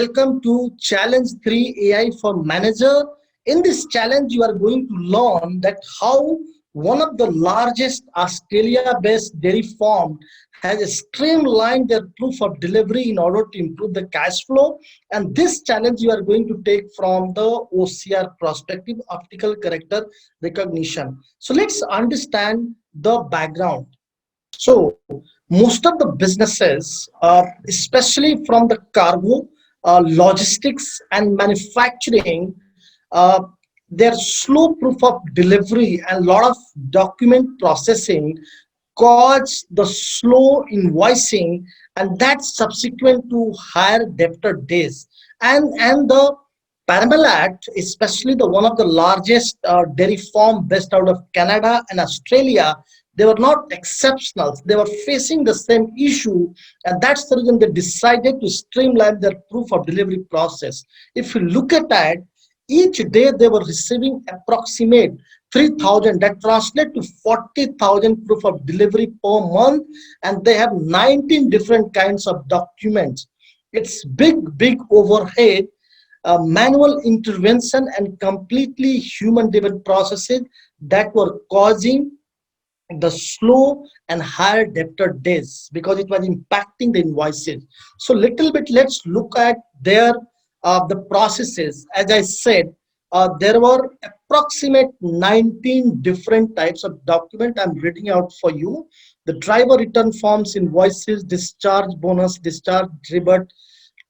welcome to Challenge 3 AI for Manager. In this challenge, you are going to learn that how one of the largest Australia-based dairy farm has streamlined their proof of delivery in order to improve the cash flow. And this challenge you are going to take from the OCR prospective optical character recognition. So let's understand the background. So most of the businesses, especially from the cargo, logistics, and manufacturing, their slow proof of delivery and lot of document processing cause the slow invoicing, and that's subsequent to higher debtor days. And the Parmalat, especially the one of the largest dairy farm based out of Canada and Australia, they were not exceptional. They were facing the same issue, and that's the reason they decided to streamline their proof of delivery process. If you look at that, each day they were receiving approximate 3,000, that translate to 40,000 proof of delivery per month, and they have 19 different kinds of documents. It's big overhead, manual intervention, and completely human-driven processes that were causing the slow and higher debtor days because it was impacting the invoices. So little bit, let's look at their the processes. As I said, there were approximate 19 different types of document. I'm reading out for you: the driver return forms, invoices, discharge bonus, discharge rebate,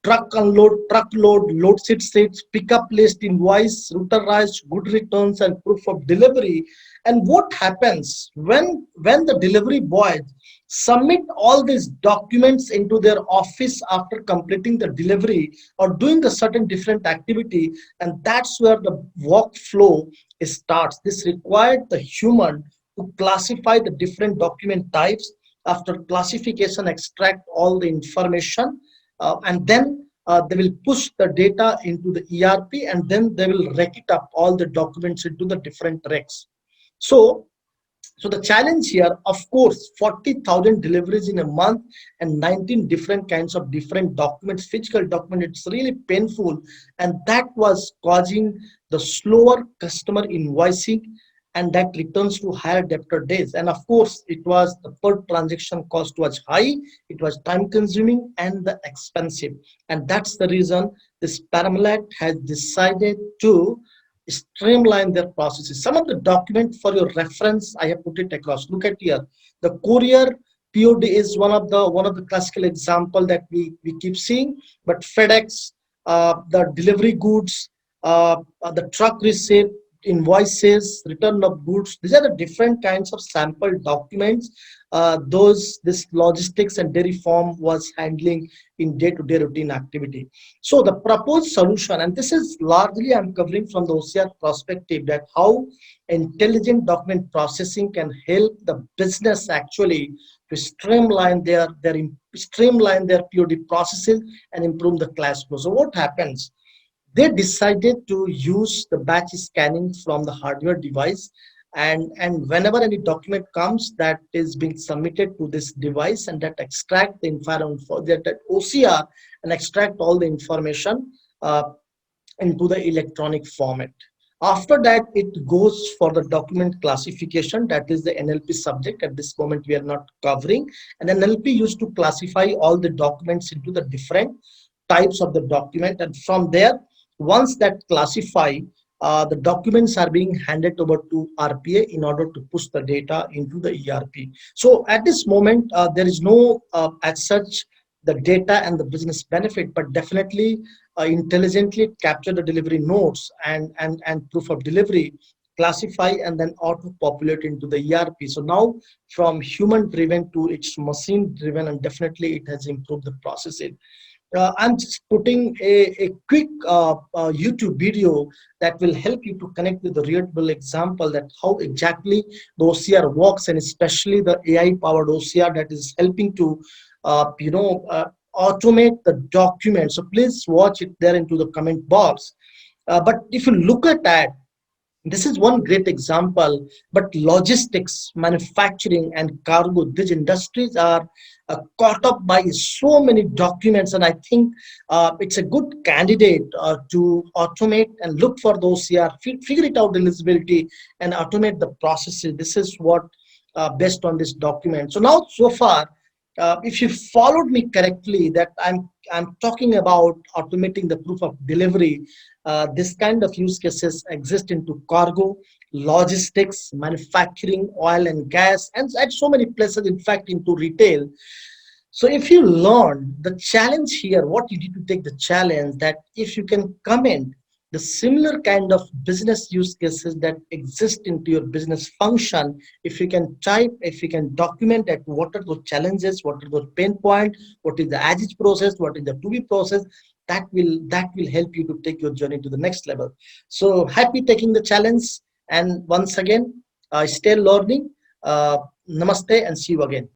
truck unload, truck load, load sheets, pickup list, invoice, routerized good returns, and proof of delivery. And what happens when the delivery boys submit all these documents into their office after completing the delivery or doing the certain different activity, and that's where the workflow starts. This required the human to classify the different document types. After classification, extract all the information, and then they will push the data into the ERP, and then they will rake it up all the documents into the different recs. So, so the challenge here, of course, 40,000 deliveries in a month and 19 different kinds of different documents, physical document. It's really painful, and that was causing the slower customer invoicing, and that returns to higher debtor days. And of course, it was the per transaction cost was high, it was time consuming and the expensive. And that's the reason this Parmalat has decided to streamline their processes. Some of the document for your reference, I have put it across. Look at here. The courier POD is one of the classical example that we keep seeing, but FedEx, the delivery goods, the truck receipt, invoices, return of goods. These are the different kinds of sample documents this logistics and dairy farm was handling in day-to-day routine activity. So the proposed solution, and this is largely I'm covering from the OCR perspective, that how intelligent document processing can help the business actually to streamline their POD processes and improve the cash flow. So what happens? They decided to use the batch scanning from the hardware device, and whenever any document comes, that is being submitted to this device, and that extract the environment for that OCR and extract all the information into the electronic format. After that, it goes for the document classification. That is the NLP subject. At this moment we are not covering, and NLP used to classify all the documents into the different types of the document, and from there, once that classify, the documents are being handed over to RPA in order to push the data into the ERP. So at this moment, there is no as such the data and the business benefit, but definitely intelligently capture the delivery notes and proof of delivery, classify, and then auto populate into the ERP. So now from human driven to it's machine driven, and definitely it has improved the processes. I'm just putting a quick YouTube video that will help you to connect with the real world example that how exactly the OCR works, and especially the AI powered OCR that is helping to automate the document. So please watch it there into the comment box. But if you look at that, this is one great example, but logistics, manufacturing, and cargo, these industries are caught up by so many documents, and I think it's a good candidate to automate and look for those here, figure it out eligibility and automate the processes. This is what based on this document. So now so far, if you followed me correctly, that I'm talking about automating the proof of delivery. This kind of use cases exist into cargo, logistics, manufacturing, oil and gas, and at so many places, in fact, into retail. So if you learn the challenge here, what you need to take the challenge, that if you can comment the similar kind of business use cases that exist into your business function, if you can type, if you can document at what are those challenges, what are those pain points, what is the as is process, what is the to be process, that will help you to take your journey to the next level. So happy taking the challenge, and once again, stay learning. Namaste and see you again.